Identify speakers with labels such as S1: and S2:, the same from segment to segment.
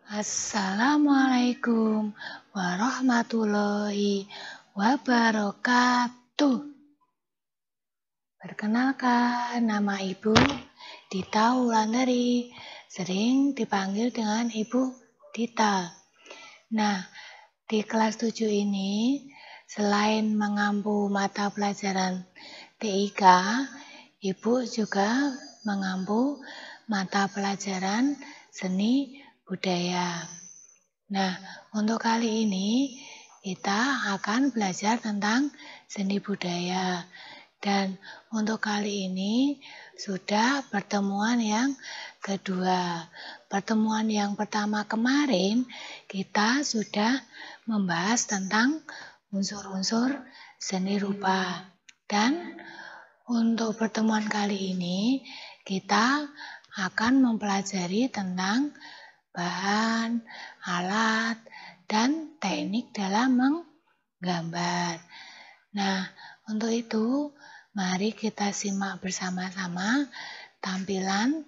S1: Assalamualaikum warahmatullahi wabarakatuh. Perkenalkan, nama Ibu Dita Wulandari, sering dipanggil dengan Ibu Dita. Nah, di kelas 7 ini, selain mengampu mata pelajaran TIK, Ibu juga mengampu mata pelajaran seni budaya. Nah, untuk kali ini kita akan belajar tentang seni budaya. Dan untuk kali ini sudah pertemuan yang kedua. Pertemuan yang pertama kemarin kita sudah membahas tentang unsur-unsur seni rupa. Dan untuk pertemuan kali ini kita akan mempelajari tentang bahan, alat, dan teknik dalam menggambar. Nah, untuk itu mari kita simak bersama-sama tampilan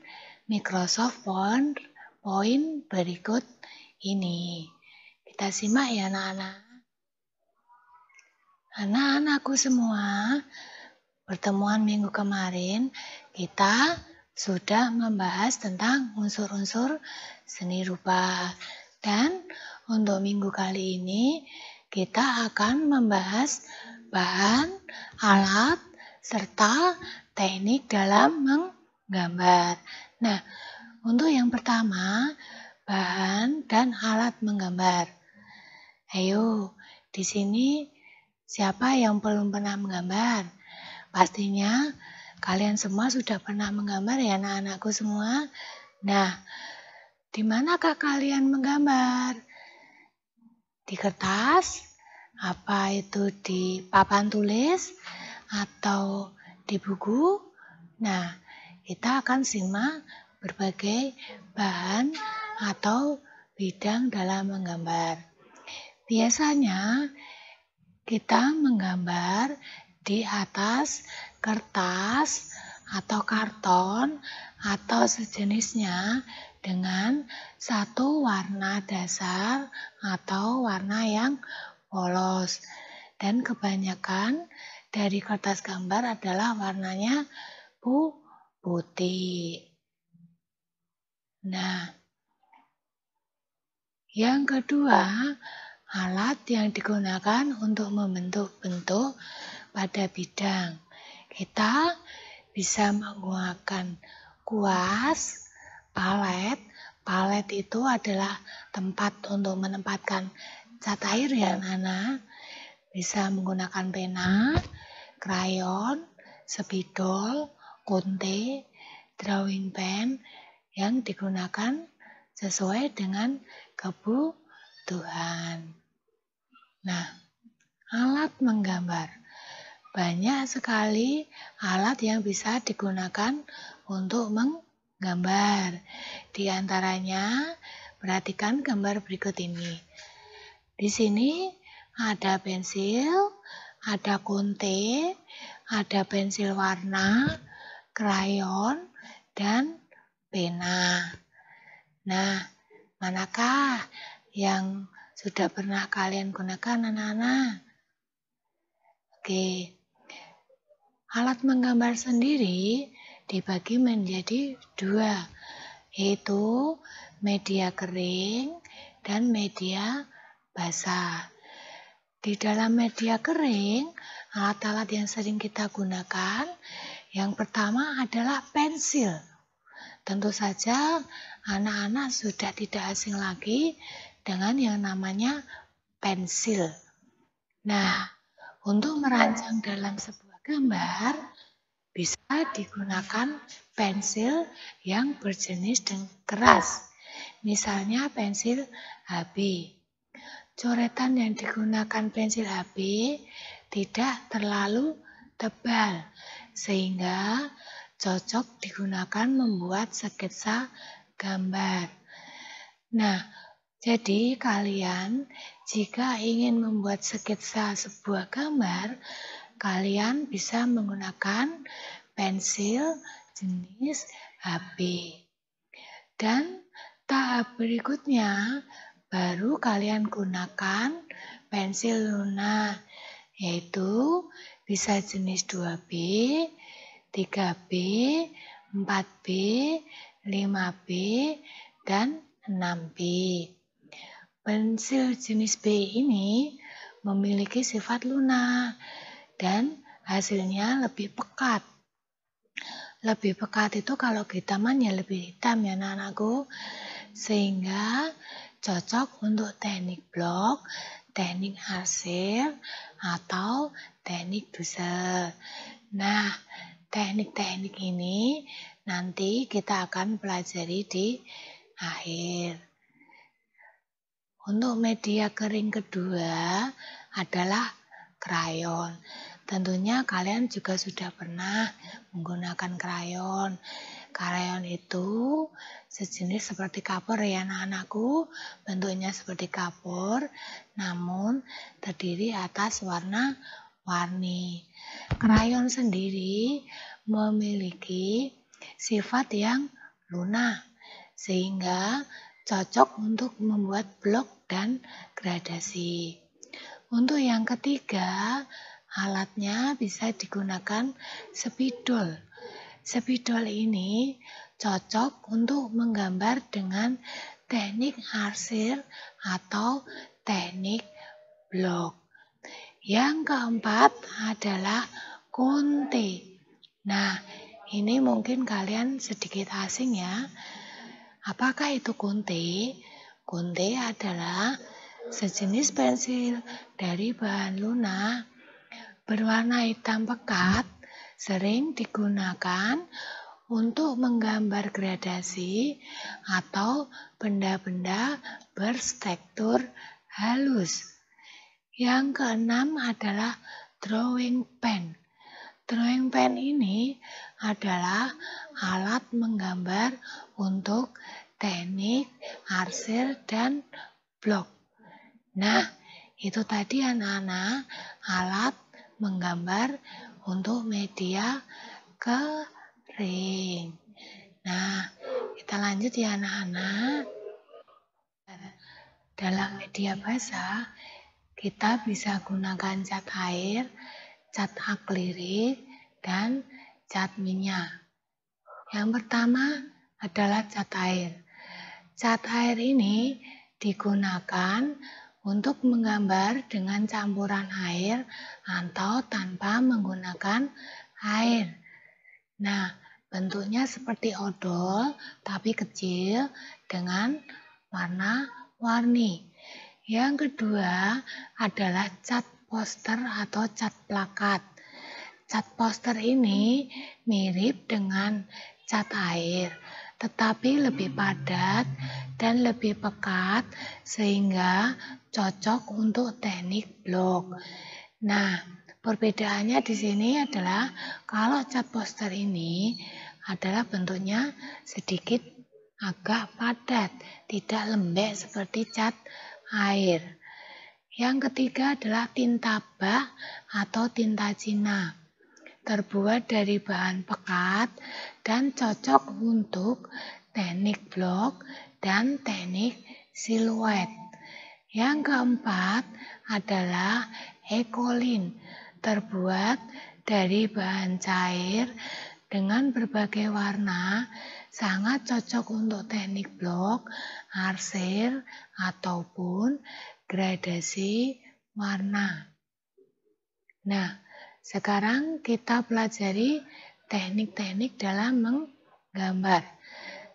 S1: Microsoft PowerPoint berikut ini. Kita simak ya anak-anak. Anak-anakku semua, pertemuan minggu kemarin kita sudah membahas tentang unsur-unsur seni rupa. Dan untuk minggu kali ini kita akan membahas bahan, alat, serta teknik dalam menggambar. Nah, untuk yang pertama, bahan dan alat menggambar. Ayo, di sini siapa yang belum pernah menggambar? Pastinya kalian semua sudah pernah menggambar ya anak-anakku semua. Nah, di manakah kalian menggambar? Di kertas? Apa itu di papan tulis? Atau di buku? Nah, kita akan simak berbagai bahan atau bidang dalam menggambar. Biasanya kita menggambar di atas kertas atau karton atau sejenisnya dengan satu warna dasar atau warna yang polos. Dan kebanyakan dari kertas gambar adalah warnanya putih. Nah, yang kedua, alat yang digunakan untuk membentuk bentuk pada bidang. Kita bisa menggunakan kuas, palet. Palet itu adalah tempat untuk menempatkan cat air ya anak-anak. Bisa menggunakan pena, krayon, spidol, kunte, drawing pen yang digunakan sesuai dengan kebutuhan. Nah, alat menggambar. Banyak sekali alat yang bisa digunakan untuk menggambar. Di antaranya, perhatikan gambar berikut ini. Di sini ada pensil, ada kunte, ada pensil warna, krayon, dan pena. Nah, manakah yang sudah pernah kalian gunakan anak-anak? Oke. Alat menggambar sendiri dibagi menjadi dua, yaitu media kering dan media basah. Di dalam media kering, alat-alat yang sering kita gunakan, yang pertama adalah pensil. Tentu saja anak-anak sudah tidak asing lagi dengan yang namanya pensil. Nah, untuk merancang dalam sebuah gambar, bisa digunakan pensil yang berjenis keras. Misalnya pensil HB. Coretan yang digunakan pensil HB tidak terlalu tebal, sehingga cocok digunakan membuat sketsa gambar. Nah, jadi kalian jika ingin membuat sketsa sebuah gambar, kalian bisa menggunakan pensil jenis HB. Dan Tahap berikutnya, baru kalian gunakan pensil lunar, yaitu bisa jenis 2B, 3B, 4B, 5B, dan 6B. Pensil jenis B ini memiliki sifat lunak dan hasilnya lebih pekat. Lebih pekat itu kalau hitaman ya lebih hitam ya anak-anakku. Sehingga cocok untuk teknik blok, teknik arsir, atau teknik dusel. Nah, teknik-teknik ini nanti kita akan pelajari di akhir. Untuk media kering kedua adalah krayon. Tentunya kalian juga sudah pernah menggunakan krayon. Krayon itu sejenis seperti kapur ya anak-anakku. Bentuknya seperti kapur, namun terdiri atas warna-warni. Krayon sendiri memiliki sifat yang lunak, sehingga cocok untuk membuat blok dan gradasi. Untuk yang ketiga, alatnya bisa digunakan spidol. Spidol ini cocok untuk menggambar dengan teknik arsir atau teknik blok. Yang keempat adalah kunti. Nah, ini mungkin kalian sedikit asing ya. Apakah itu kunti? Kunti adalah sejenis pensil dari bahan lunak berwarna hitam pekat, sering digunakan untuk menggambar gradasi atau benda-benda berstruktur halus. Yang keenam adalah drawing pen. Drawing pen ini adalah alat menggambar untuk teknik arsir dan blok. Nah, itu tadi anak-anak alat menggambar untuk media kering. Nah, kita lanjut ya anak-anak. Dalam media basah, kita bisa gunakan cat air, cat akrilik, dan cat minyak. Yang pertama adalah cat air. Cat air ini digunakan untuk menggambar dengan campuran air atau tanpa menggunakan air. Nah, bentuknya seperti odol tapi kecil dengan warna-warni. Yang kedua adalah cat poster atau cat plakat. Cat poster ini mirip dengan cat air, tetapi lebih padat dan lebih pekat sehingga cocok untuk teknik blok. Nah, perbedaannya di sini adalah kalau cat poster ini adalah bentuknya sedikit agak padat, tidak lembek seperti cat air. Yang ketiga adalah tinta bak atau tinta Cina. Terbuat dari bahan pekat dan cocok untuk teknik blok dan teknik siluet. Yang keempat adalah ekolin, terbuat dari bahan cair dengan berbagai warna, sangat cocok untuk teknik blok, arsir, ataupun gradasi warna. Nah, sekarang kita pelajari teknik-teknik dalam menggambar.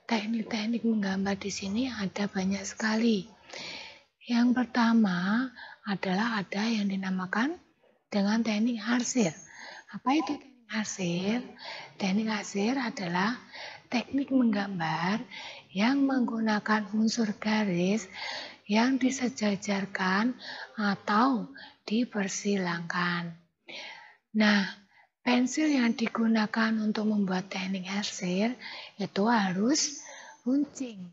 S1: Teknik-teknik menggambar di sini ada banyak sekali. Yang pertama adalah ada yang dinamakan dengan teknik arsir. Apa itu teknik arsir? Teknik arsir adalah teknik menggambar yang menggunakan unsur garis yang disejajarkan atau dipersilangkan. Nah, pensil yang digunakan untuk membuat teknik arsir itu harus runcing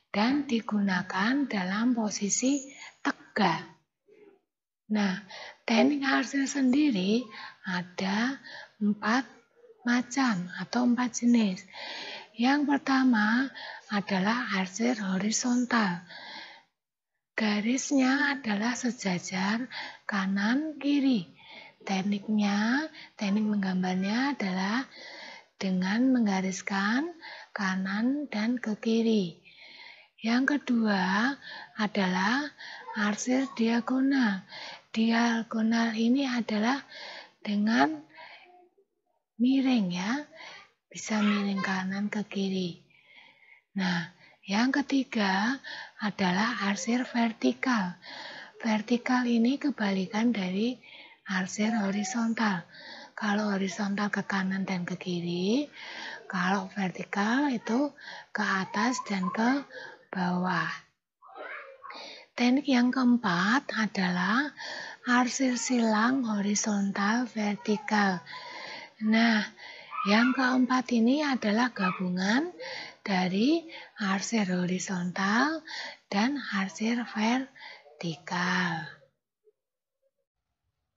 S1: dan digunakan dalam posisi tegak. Nah, teknik arsir sendiri ada 4 macam atau 4 jenis. Yang pertama adalah arsir horizontal. Garisnya adalah sejajar kanan kiri. Teknik menggambarnya adalah dengan menggariskan kanan dan ke kiri. Yang kedua adalah arsir diagonal. Diagonal ini adalah dengan miring ya, bisa miring kanan ke kiri. Nah, yang ketiga adalah arsir vertikal. Vertikal ini kebalikan dari arsir horizontal. Kalau horizontal ke kanan dan ke kiri, kalau vertikal itu ke atas dan ke bawah. Teknik yang keempat adalah arsir silang horizontal vertikal. Nah, yang keempat ini adalah gabungan dari arsir horizontal dan arsir vertikal.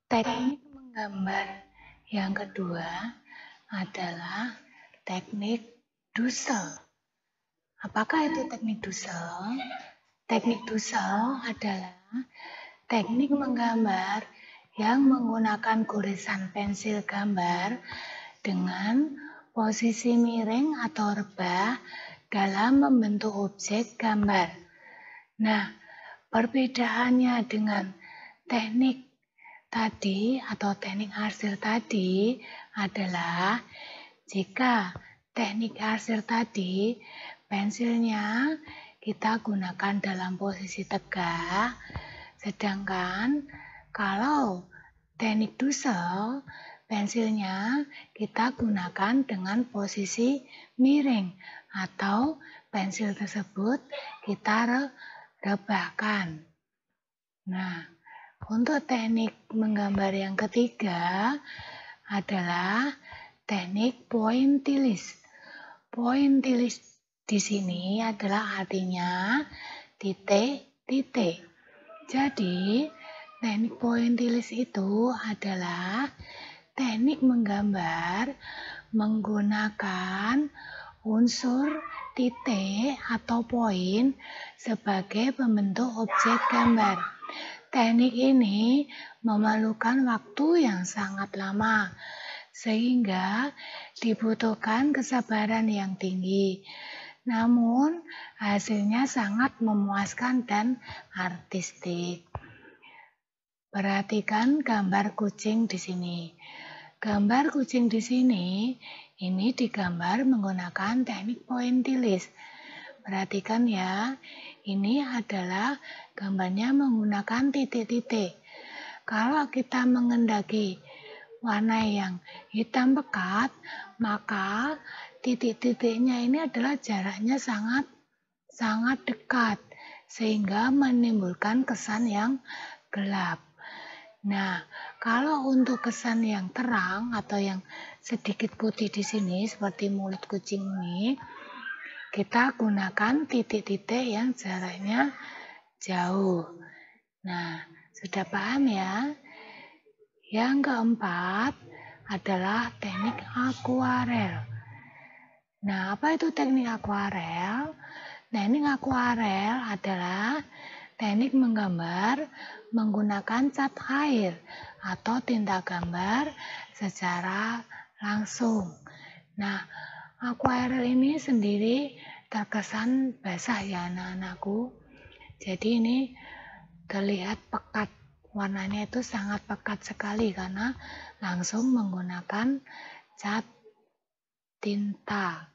S1: Teknik menggambar yang kedua adalah teknik Dussel. Apakah itu teknik Dussel? Teknik Dussel adalah teknik menggambar yang menggunakan goresan pensil gambar dengan posisi miring atau rebah dalam membentuk objek gambar. Nah, perbedaannya dengan teknik tadi atau teknik arsir tadi adalah jika teknik arsir tadi pensilnya kita gunakan dalam posisi tegak, sedangkan kalau teknik Dussel pensilnya kita gunakan dengan posisi miring atau pensil tersebut kita rebahkan. Nah, untuk teknik menggambar yang ketiga adalah teknik pointillis. Pointillis di sini adalah artinya titik-titik. Jadi, teknik pointillis itu adalah teknik menggambar menggunakan unsur titik atau poin sebagai pembentuk objek gambar. Teknik ini memerlukan waktu yang sangat lama, sehingga dibutuhkan kesabaran yang tinggi. Namun, hasilnya sangat memuaskan dan artistik. Perhatikan gambar kucing di sini. Gambar kucing di sini ini digambar menggunakan teknik pointillis. Perhatikan ya, ini adalah gambarnya menggunakan titik-titik. Kalau kita mengendaki warna yang hitam pekat, maka titik-titiknya ini adalah jaraknya sangat dekat, sehingga menimbulkan kesan yang gelap. Nah, kalau untuk kesan yang terang atau yang sedikit putih di sini seperti mulut kucing ini, kita gunakan titik-titik yang jaraknya jauh. Nah, sudah paham ya? Yang keempat adalah teknik akuarel. Nah, apa itu teknik akuarel? Teknik akuarel adalah teknik menggambar menggunakan cat air atau tinta gambar secara langsung. Nah, akuarel ini sendiri terkesan basah ya anak-anakku. Jadi ini terlihat pekat, warnanya itu sangat pekat sekali karena langsung menggunakan cat tinta.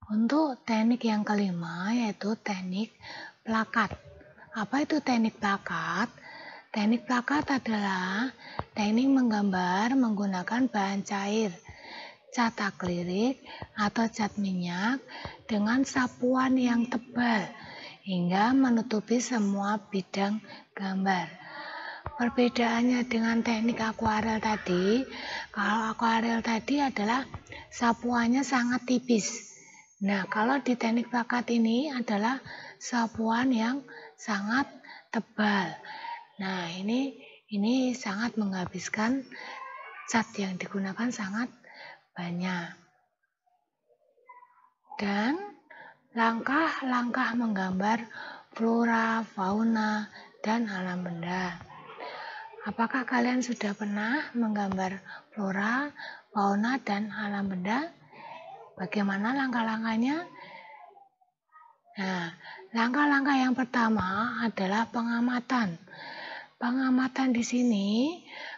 S1: Untuk teknik yang kelima yaitu teknik plakat. Apa itu teknik plakat? Teknik plakat adalah teknik menggambar menggunakan bahan cair, cat akrilik atau cat minyak dengan sapuan yang tebal hingga menutupi semua bidang gambar. Perbedaannya dengan teknik akuarel tadi, kalau akuarel tadi adalah sapuannya sangat tipis. Nah, kalau di teknik plakat ini adalah sapuan yang sangat tebal. Nah, ini sangat menghabiskan cat yang digunakan sangat banyak. Dan langkah-langkah menggambar flora, fauna, dan alam benda. Apakah kalian sudah pernah menggambar flora, fauna, dan alam benda? Bagaimana langkah-langkahnya? Nah, langkah-langkah yang pertama adalah pengamatan. Pengamatan di sini,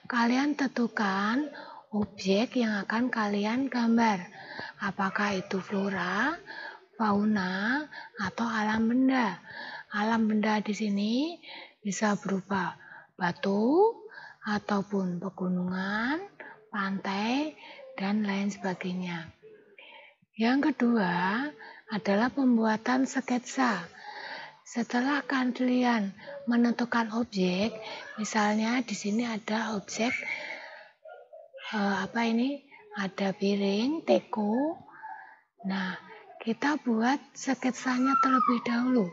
S1: kalian tentukan objek yang akan kalian gambar. Apakah itu flora, fauna, atau alam benda? Alam benda di sini bisa berupa batu, ataupun pegunungan, pantai, dan lain sebagainya. Yang kedua adalah pembuatan sketsa. Setelah kalian menentukan objek, misalnya di sini ada objek ada piring, teko. Nah, kita buat sketsanya terlebih dahulu.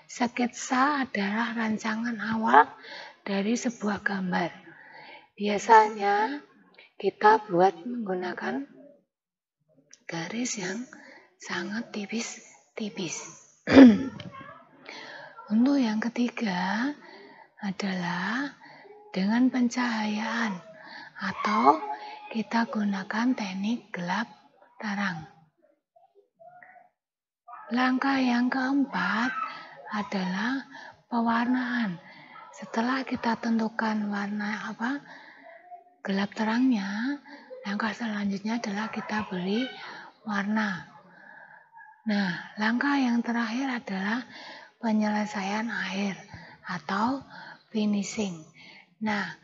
S1: Sketsa adalah rancangan awal dari sebuah gambar. Biasanya kita buat menggunakan garis yang sangat tipis-tipis. Untuk yang ketiga adalah dengan pencahayaan atau kita gunakan teknik gelap terang. Langkah yang keempat adalah pewarnaan. Setelah kita tentukan warna gelap terangnya, langkah selanjutnya adalah kita beri warna. Nah, langkah yang terakhir adalah penyelesaian akhir atau finishing. Nah,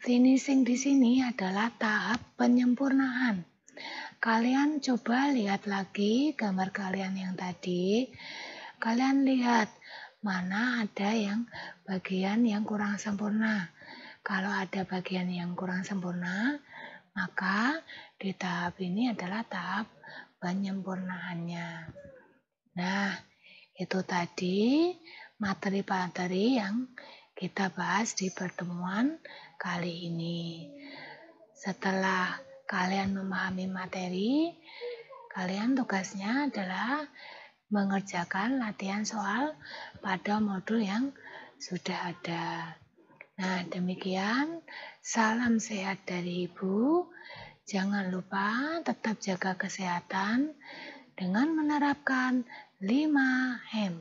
S1: finishing di sini adalah tahap penyempurnaan. Kalian coba lihat lagi gambar kalian yang tadi. Kalian lihat mana ada yang bagian yang kurang sempurna. Kalau ada bagian yang kurang sempurna, maka di tahap ini adalah tahap penyempurnaannya. Nah, itu tadi materi-materi yang kita bahas di pertemuan kali ini. Setelah kalian memahami materi, kalian tugasnya adalah mengerjakan latihan soal pada modul yang sudah ada. Nah, demikian. Salam sehat dari Ibu. Jangan lupa tetap jaga kesehatan dengan menerapkan 5M.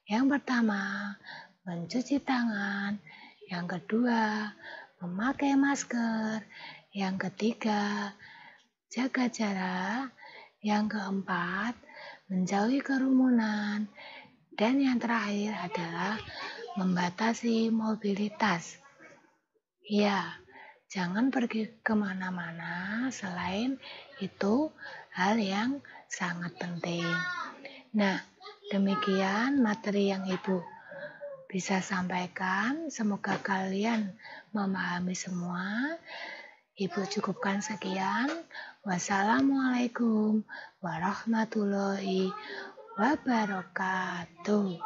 S1: Yang pertama, mencuci tangan. Yang kedua, memakai masker. Yang ketiga, jaga jarak. Yang keempat, menjauhi kerumunan. Dan yang terakhir adalah membatasi mobilitas. Ya, jangan pergi kemana-mana selain itu hal yang sangat penting. Nah, demikian materi yang Ibu bisa sampaikan. Semoga kalian memahami semua. Ibu cukupkan sekian. Wassalamualaikum warahmatullahi wabarakatuh.